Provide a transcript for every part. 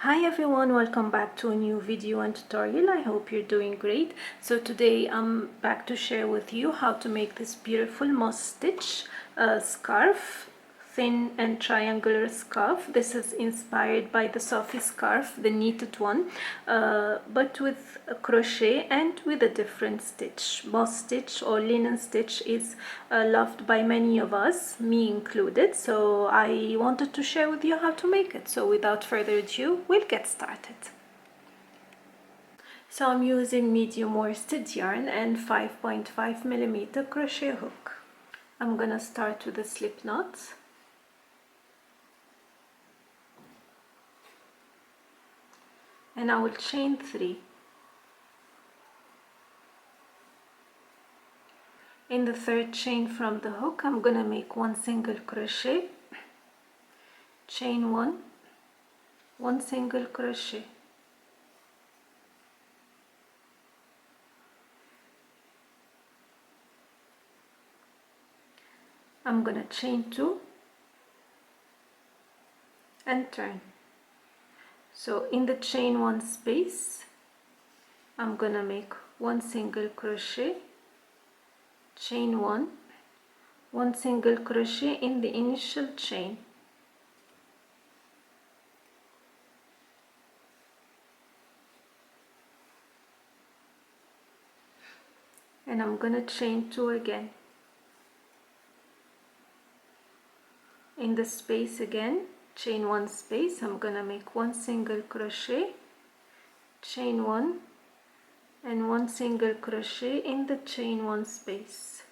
Hi everyone, welcome back to a new video and tutorial. I hope you're doing great. So today I'm back to share with you how to make this beautiful moss stitch scarf, thin and triangular scarf. This is inspired by the Sophie scarf, the knitted one, but with a crochet and with a different stitch. Moss stitch or linen stitch is loved by many of us, me included, so I wanted to share with you how to make it. So without further ado, we'll get started. So I'm using medium worsted yarn and 5.5mm crochet hook. I'm gonna start with the slip knots. And I will chain 3. In the third chain from the hook, I'm gonna make 1 single crochet, chain 1, 1 single crochet. I'm gonna chain 2 and turn. So in the chain 1 space, I'm gonna make 1 single crochet, chain 1, 1 single crochet in the initial chain. And I'm gonna chain 2 again. In the space again, chain 1 space, I'm gonna make 1 single crochet, chain 1 and 1 single crochet in the chain 1 space.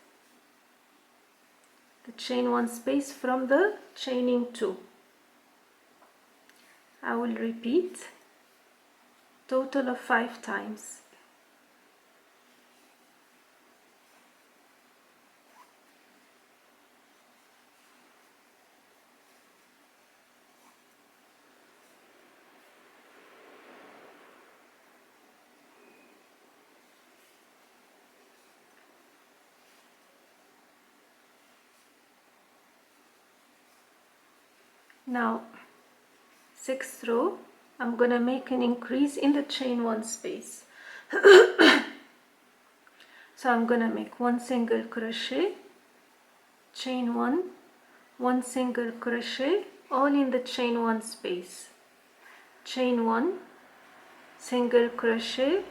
The chain 1 space from the chaining 2. I will repeat total of 5 times. Now 6th row, I'm gonna make an increase in the chain 1 space. So I'm gonna make 1 single crochet, chain 1, 1 single crochet, all in the chain 1 space, chain 1, single crochet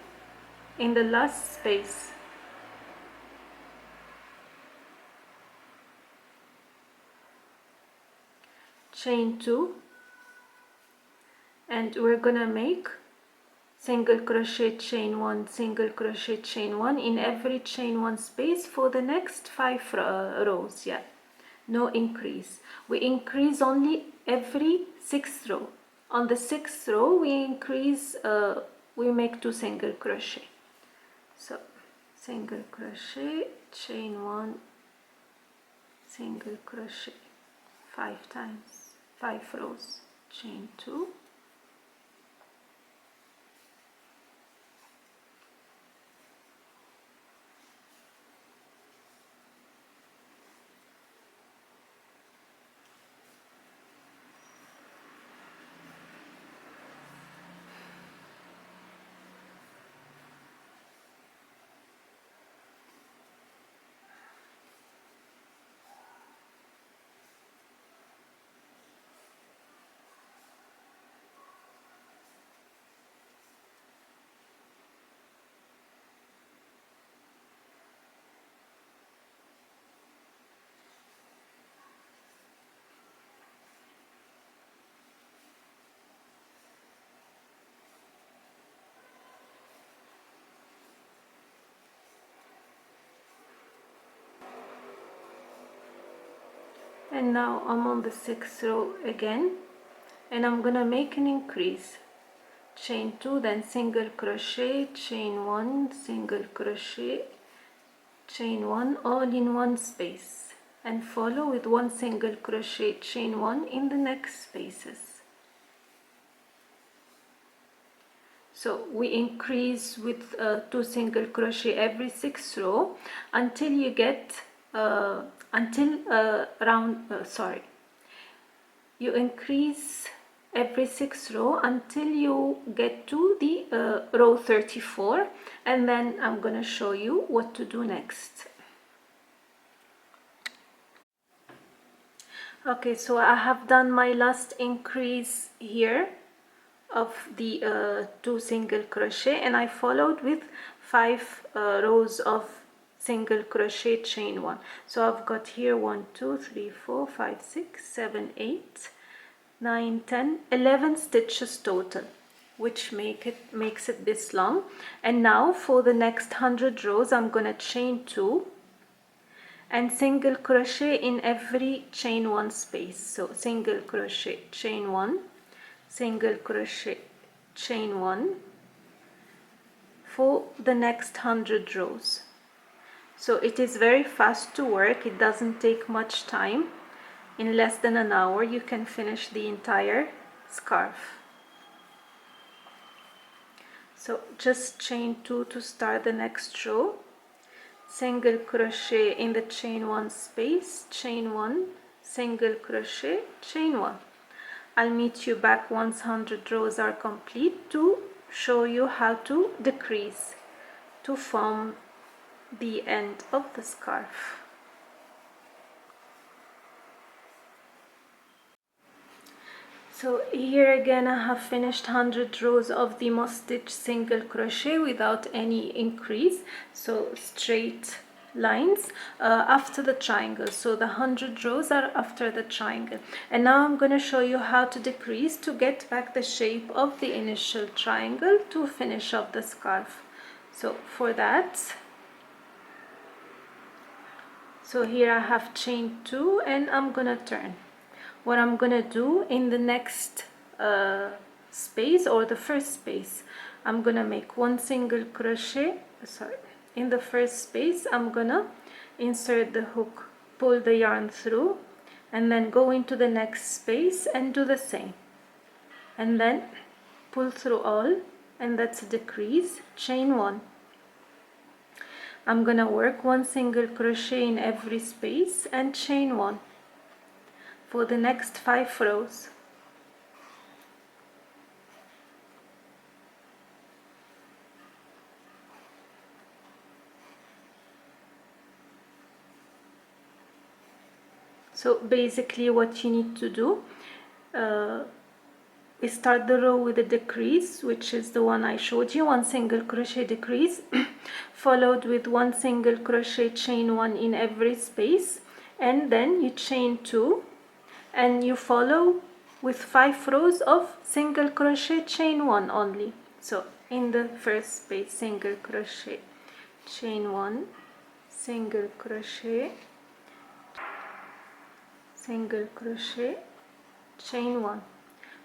in the last space, chain 2, and we're gonna make single crochet, chain 1, single crochet, chain 1 in every chain 1 space for the next 5 rows. Yeah, no increase. We increase only every 6th row. On the 6th row we increase, we make 2 single crochet. So single crochet, chain 1, single crochet 5 times, 5 rows, chain 2, and now I'm on the 6th row again, and I'm gonna make an increase, chain 2, then single crochet, chain 1, single crochet, chain 1, all in 1 space, and follow with 1 single crochet, chain 1 in the next spaces. So we increase with 2 single crochet every 6th row until you get you increase every 6 row until you get to the row 34, and then I'm gonna show you what to do next. Okay, so I have done my last increase here of the 2 single crochet, and I followed with 5 rows of single crochet chain 1. So I've got here 1 2 3 4 5 6 7 8 9 10 11 stitches total, which makes it this long. And now for the next 100 rows I'm gonna chain 2 and single crochet in every chain 1 space. So single crochet chain 1, single crochet chain 1 for the next 100 rows. So it is very fast to work, it doesn't take much time. In less than an hour you can finish the entire scarf. So just chain 2 to start the next row, single crochet in the chain 1 space, chain 1, single crochet, chain 1. I'll meet you back once 100 rows are complete to show you how to decrease to form the end of the scarf. So here again I have finished 100 rows of the moss stitch single crochet without any increase, so straight lines after the triangle. So the 100 rows are after the triangle, and now I'm going to show you how to decrease to get back the shape of the initial triangle to finish off the scarf. So for that, so here I have chained 2 and I'm gonna turn. What I'm gonna do in the next space, or the first space, I'm gonna make 1 single crochet, in the first space I'm gonna insert the hook, pull the yarn through, and then go into the next space and do the same, and then pull through all, and that's a decrease, chain 1. I'm gonna work 1 single crochet in every space and chain 1 for the next 5 rows. So basically what you need to do, we start the row with a decrease, which is the one I showed you, 1 single crochet decrease followed with 1 single crochet chain 1 in every space, and then you chain 2 and you follow with 5 rows of single crochet chain 1 only. So in the first space, single crochet chain 1, single crochet, single crochet chain 1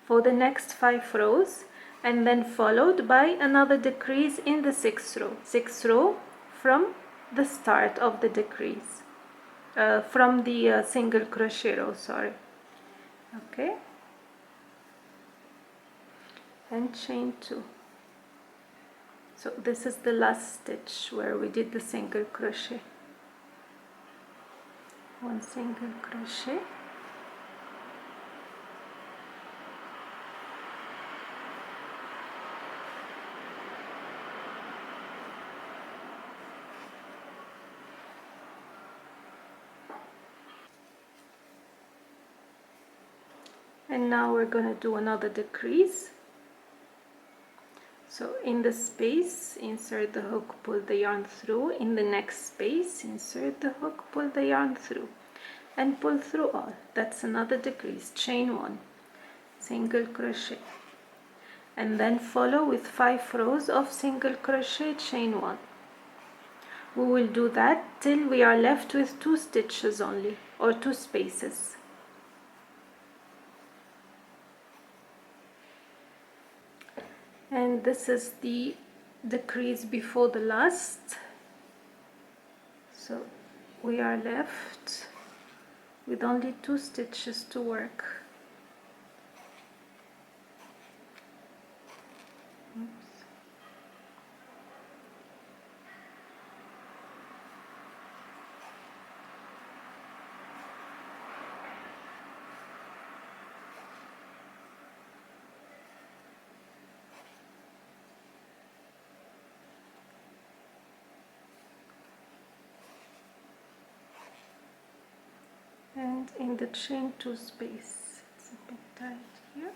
for the next 5 rows, and then followed by another decrease in the 6th row from the start of the decrease, from the single crochet row, sorry. Okay, and chain 2. So this is the last stitch where we did the single crochet, 1 single crochet, and now we're going to do another decrease. So in the space, insert the hook, pull the yarn through. In the next space, insert the hook, pull the yarn through, and pull through all. That's another decrease, chain 1, single crochet, and then follow with 5 rows of single crochet chain 1. We will do that till we are left with 2 stitches only, or 2 spaces. And this is the decrease before the last. So we are left with only 2 stitches to work. Oops. and in the chain 2 space. It's a bit tight here.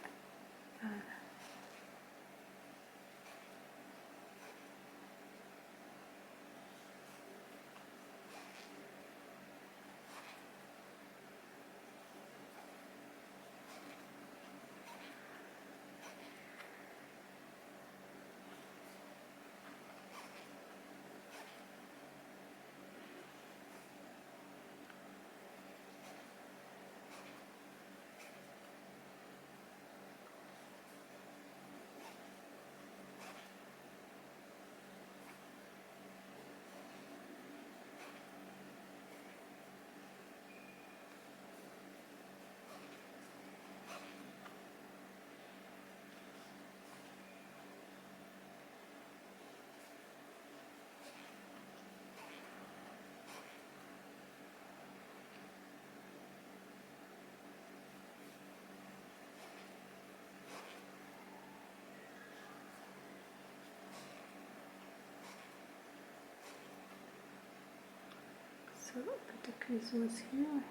So the decrease was here.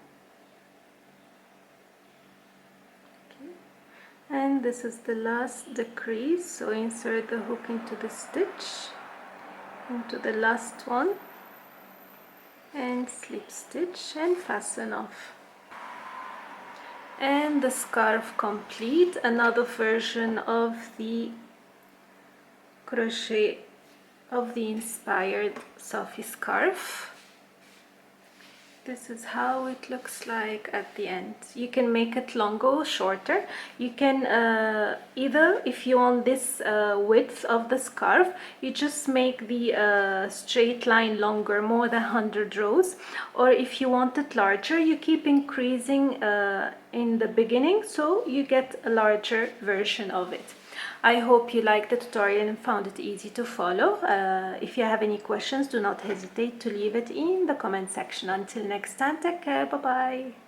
Okay. And this is the last decrease, so insert the hook into the stitch, into the last one, and slip stitch and fasten off. And the scarf complete. Another version of the crochet of the inspired Sophie scarf. This is how it looks like at the end. You can make it longer or shorter. You can either, if you want this width of the scarf, you just make the straight line longer, more than 100 rows. Or if you want it larger, you keep increasing in the beginning, so you get a larger version of it. I hope you liked the tutorial and found it easy to follow. If you have any questions, do not hesitate to leave it in the comment section. Until next time, take care, bye bye.